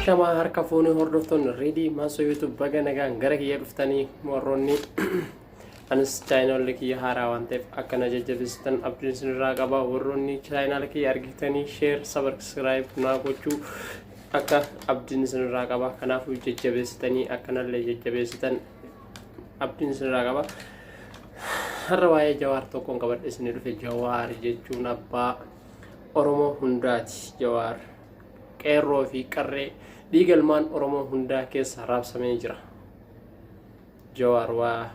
Ashamaa harka fuunii hordoftoonni reedii maasoo YouTube baga nagaan gara kiyya dhuftanii warroonni anis chaayinaal kiyya haaraa waan ta'eef akkana jajjabeessitan abdiin isinirraa qaba. Warroonni chaayinaal kiyya argitanii share subscribe naa gochuu akka abdiin isinirraa qaba. Kanaafuu jajjabeessitanii akkanallee jajjabeessitan abdiin isinirraa qaba. Har'a waa'ee Jawaar tokkoon qabadhe isinii dhufe. Jawaar jechuun abbaa Oromoo hundaati. Jawaar qeerroo fi qarree dhiigalmaan Oromoo hundaa keessa raabsamee jira. Jawaar waa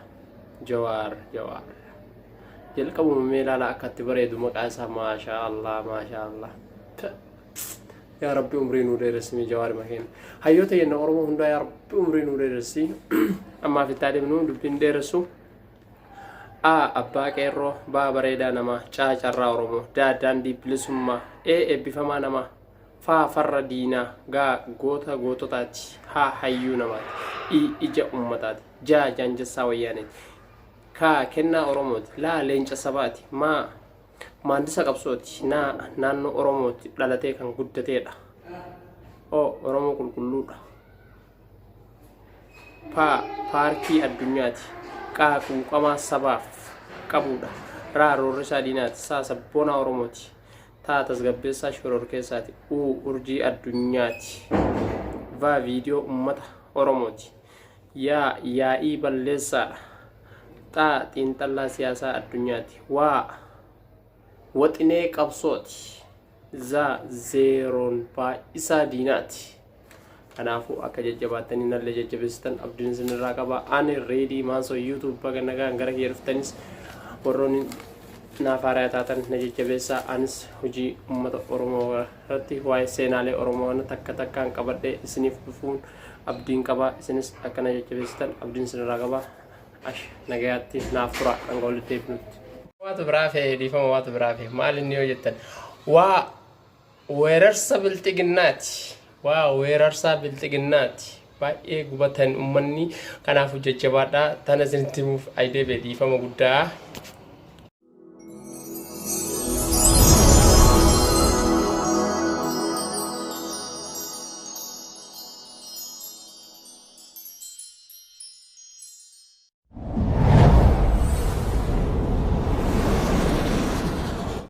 Jawaar jalqabuma mee ilaala akkatti bareedu maqaa isaa maashaallah. Yaa Rabbi umrii nuu dheeressimi Jawaar makeen hayyoota yenna Oromoo hundaa yaa Rabbi umrii nuu dheeressi. Ammaaf itti adeemnu dubbiin dheeressu abbaa qeerroo baa bareedaa namaa caacarraa Oromoo daandii bilisummaa eebbifamaa namaa farra diinaa gaa goototaati hayyuu namaati ija ummataati jaanjessaa wayyaaneeti kennaa Oromooti leenca sabaati maandisa qabsooti naannoo Oromooti dhalatee kan guddateedha. Oromoo qulqulluudha. Paarkii addunyaati quuqamaa sabaaf qabuudha. Roorri isaa diinaati. Sabboonaa Oromooti. Taatas gabbeessaa shoror keessaati. Urjii addunyaati. Viidiyoo ummata Oromooti. Yaa'ii balleessaadha. Xiinxallaa siyaasaa addunyaati. Waxinee qabsooti. Zeeroon baay'isaa diinaati. Kanaafuu akka jajjabaatanii nallee jajjabeessitan abdiin isinirraa qaba. Ani reedii maasoo YouTube baga nagaan gara kiyya dhuftanis warroonni naaf haaraa taatan na jajjabeessaa. Anis hojii uummata Oromoo irratti waa'ee seenaalee Oromoo takka takkaan qabadhee isiniif dhufuun abdiin qaba. Isinis akka na jajjabeessitan abdiin isinirraa qaba. Nagayaatti naaf tura hanga walitti deebinutti. Waatu biraa fe'ee dhiifama waatu biraa fe'ee maal inni yoo jettan weerarsa bilxiginnaati. Weerarsaa bilxiginnaati. Baay'ee gubatan uummanni. Kanaafuu jajjabaadhaa. Tana isinitti himuuf aydee dhiifama guddaa.